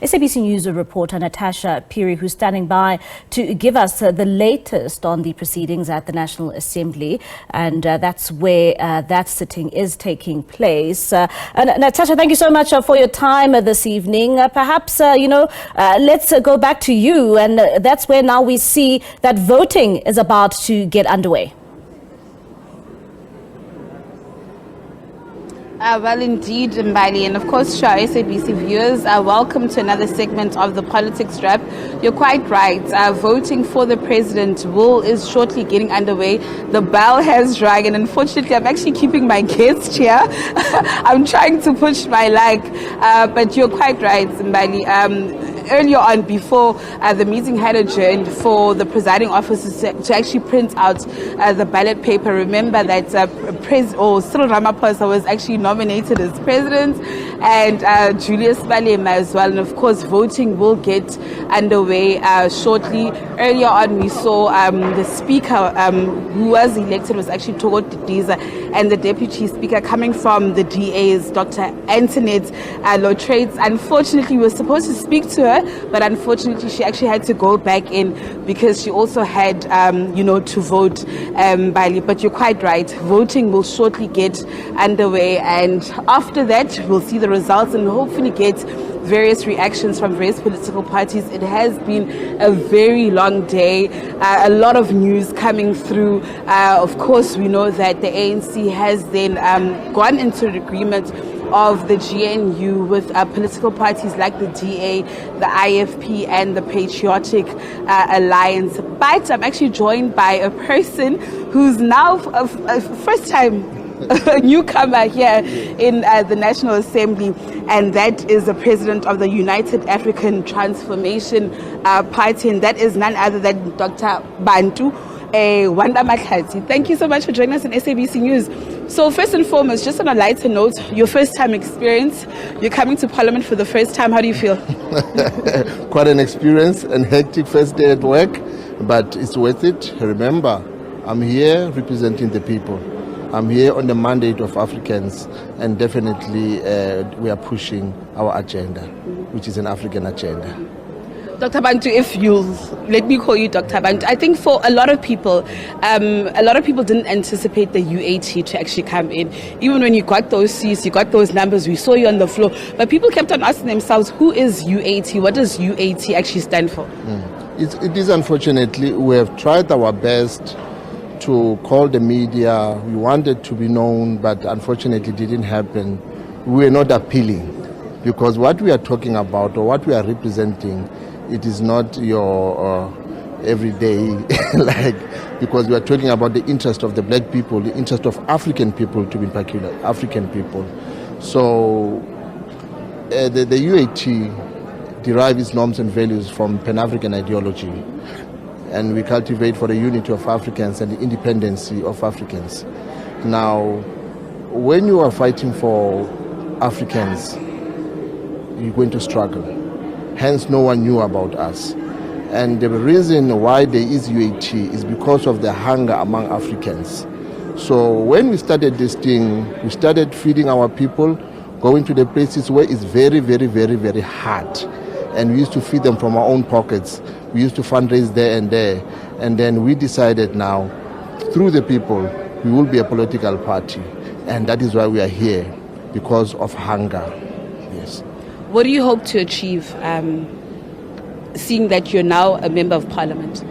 SABC News reporter Natasha, Phiri, who's standing by to give us the latest on the proceedings at the National Assembly, and that's where that sitting is taking place. Natasha, thank you so much for your time this evening. Perhaps, let's go back to you, and that's where now we see that voting is about to get underway. Well, indeed, Mbali, and of course, to our SABC viewers, welcome to another segment of the Politics Wrap. You're quite right. Voting for the president is shortly getting underway. The bell has rung, and unfortunately, I'm actually keeping my guest here. I'm trying to push my luck, but you're quite right, Mbali. Earlier on, before the meeting had adjourned for the presiding officers to actually print out the ballot paper, remember that Cyril Ramaphosa was actually nominated as president, and Julius Malema as well. And of course, voting will get underway shortly. Earlier on, we saw the speaker who was elected was actually Togo Didiza, and the deputy speaker coming from the DA's, Dr. Antoinette Lotrades. Unfortunately, we were supposed to speak to her, but unfortunately she actually had to go back in because she also had to vote. But you're quite right, voting will shortly get underway, and after that we'll see the results and hopefully get various reactions from various political parties. It has been a very long day, a lot of news coming through. Of course, we know that the ANC has then gone into an agreement of the GNU with political parties like the DA, the IFP and the Patriotic Alliance. But I'm actually joined by a person who's now a first time a newcomer here in the National Assembly, and that is the president of the United African Transformation Party, and that is none other than Dr. Wonder Mahlatsi. Thank you so much for joining us on SABC News. So first and foremost, just on a lighter note, your first time experience, you're coming to Parliament for the first time. How do you feel? Quite an experience and hectic first day at work, but it's worth it. Remember, I'm here representing the people. I'm here on the mandate of Africans, and definitely we are pushing our agenda, which is an African agenda. Dr. Bantu, if you'll let me call you Dr. Bantu, I think for a lot of people didn't anticipate the UAT to actually come in. Even when you got those seats, you got those numbers, we saw you on the floor, but people kept on asking themselves, who is UAT? What does UAT actually stand for? It is unfortunately, we have tried our best to call the media. We wanted to be known, but unfortunately it didn't happen. We were not appealing, because what we are talking about or what we are representing, it is not your everyday because we are talking about the interest of the black people, the interest of African people, to be particular, African people. So the UAT derives its norms and values from Pan-African ideology, and we cultivate for the unity of Africans and the independency of Africans. Now, when you are fighting for Africans, you're going to struggle. Hence, no one knew about us. And the reason why there is UAT is because of the hunger among Africans. So when we started this thing, we started feeding our people, going to the places where it's very, very, very, very hard. And we used to feed them from our own pockets. We used to fundraise there and there. And then we decided now, through the people, we will be a political party. And that is why we are here, because of hunger. Yes. What do you hope to achieve, seeing that you're now a member of Parliament?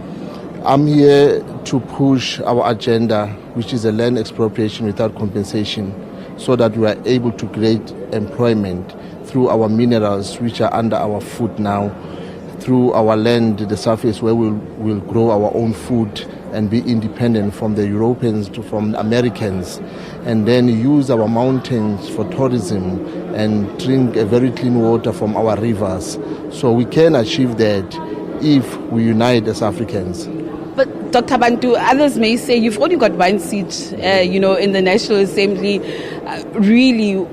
I'm here to push our agenda, which is a land expropriation without compensation, so that we are able to create employment through our minerals, which are under our foot now, through our land, the surface where we'll grow our own food and be independent from the Europeans, from Americans, and then use our mountains for tourism and drink a very clean water from our rivers. So we can achieve that if we unite as Africans. But Dr. Bantu, others may say you've only got one seat, in the National Assembly. Really,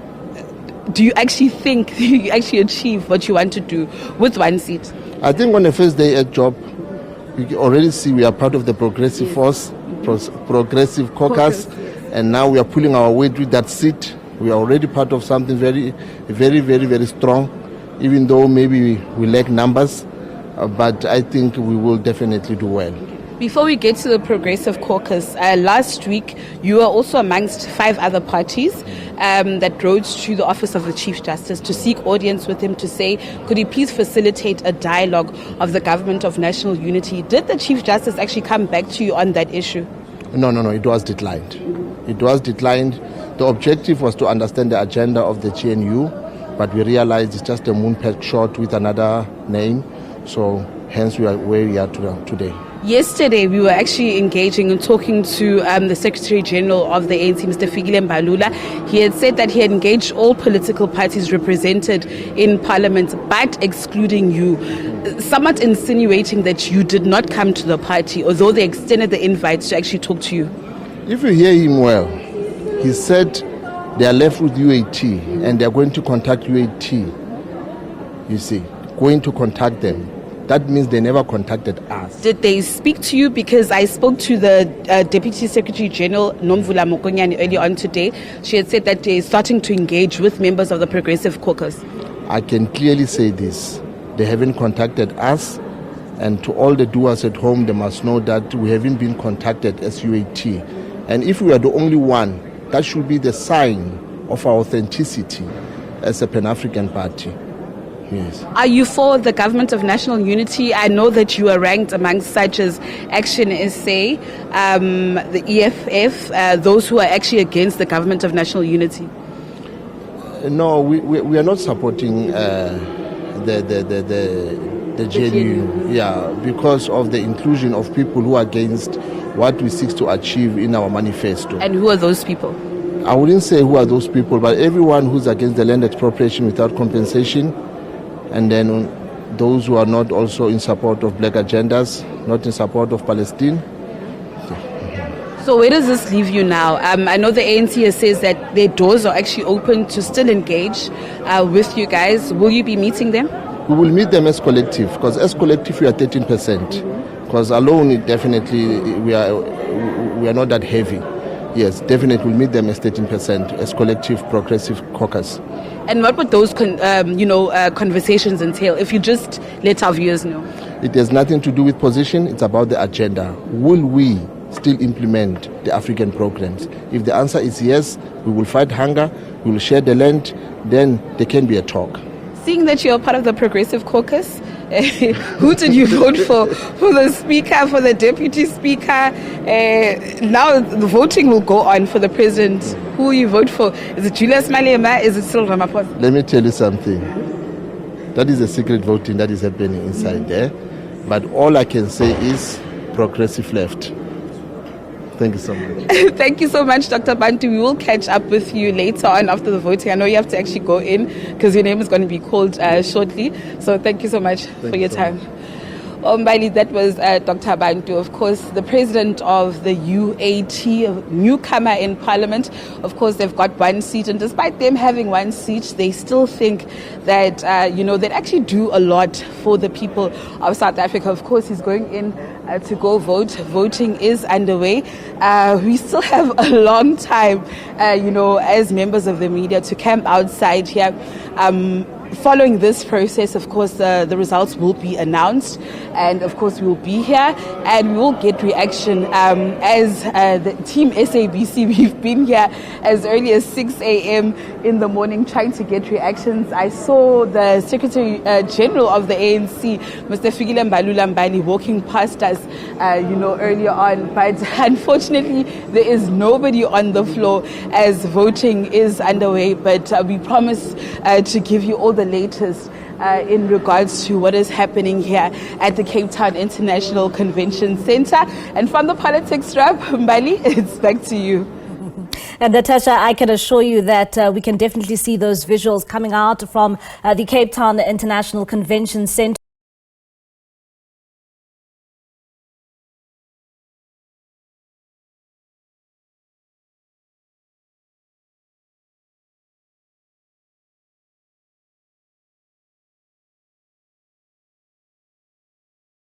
do you actually think you actually achieve what you want to do with one seat? I think on the first day at job, you already see we are part of the progressive force, progressive caucus, and now we are pulling our weight with that seat. We are already part of something very, very, very, very strong. even though maybe we lack numbers, but I think we will definitely do well. Before we get to the Progressive Caucus, last week you were also amongst 5 other parties that rode to the office of the Chief Justice to seek audience with him to say, could he please facilitate a dialogue of the government of national unity? Did the Chief Justice actually come back to you on that issue? No, it was declined. It was declined. The objective was to understand the agenda of the GNU, but we realized it's just a moonpeg shot with another name, so hence we are where we are today. Yesterday, we were actually engaging and talking to the Secretary General of the ANC, Mr. Phiri Mbalula. He had said that he had engaged all political parties represented in Parliament, but excluding you, somewhat insinuating that you did not come to the party, although they extended the invite to actually talk to you. If you hear him well, he said they are left with UAT and they are going to contact UAT. You see, going to contact them. That means they never contacted us. Did they speak to you? Because I spoke to the Deputy Secretary General, Nomvula Mokonyane, earlier on today. She had said that they're starting to engage with members of the Progressive Caucus. I can clearly say this. They haven't contacted us. And to all the doers at home, they must know that we haven't been contacted as UAT. And if we are the only one, that should be the sign of our authenticity as a Pan-African party. Yes. Are you for the government of national unity? I know that you are ranked amongst such as Action SA, the EFF, those who are actually against the government of national unity. No, we are not supporting the GNU, yeah, because of the inclusion of people who are against what we seek to achieve in our manifesto. And who are those people? I wouldn't say who are those people, but everyone who's against the land expropriation without compensation, and then those who are not also in support of black agendas, not in support of Palestine. So where does this leave you now? I know the ANC says that their doors are actually open to still engage with you guys. Will you be meeting them? We will meet them as collective, because as collective we are 13%. Because alone, definitely we are not that heavy. Yes, definitely we'll meet them as 13% as collective Progressive Caucus. And what would those conversations entail if you just let our viewers know? It has nothing to do with position. It's about the agenda. Will we still implement the African programs? If the answer is yes, we will fight hunger, we will share the land, then there can be a talk. Seeing that you're part of the Progressive Caucus, who did you vote for? For the Speaker, for the Deputy Speaker? Now the voting will go on for the President. Who will you vote for? Is it Julius Malema? Is it Cyril Ramaphosa? Let me tell you something. That is a secret voting that is happening inside there. But all I can say is Progressive left. Thank you so much. Thank you so much, Dr. Bantu. We will catch up with you later on after the voting. I know you have to actually go in because your name is going to be called shortly. So thank you so much for your time. Mbali, that was Dr. Bantu, of course, the president of the UAT, a newcomer in Parliament. Of course, they've got one seat, and despite them having one seat, they still think that, they'd actually do a lot for the people of South Africa. Of course, he's going in to go vote. Voting is underway. We still have a long time, as members of the media to camp outside here. Following this process, of course, the results will be announced, and of course we will be here and we will get reaction as the team SABC. We've been here as early as 6 a.m. in the morning trying to get reactions. I saw the Secretary General of the ANC, Mr. Phiri Mbalula, walking past us, earlier on, but unfortunately there is nobody on the floor as voting is underway, but we promise to give you all the latest in regards to what is happening here at the Cape Town International Convention Centre. And from the Politics Wrap, Mbali, it's back to you. And Natasha, I can assure you that we can definitely see those visuals coming out from the Cape Town International Convention Centre.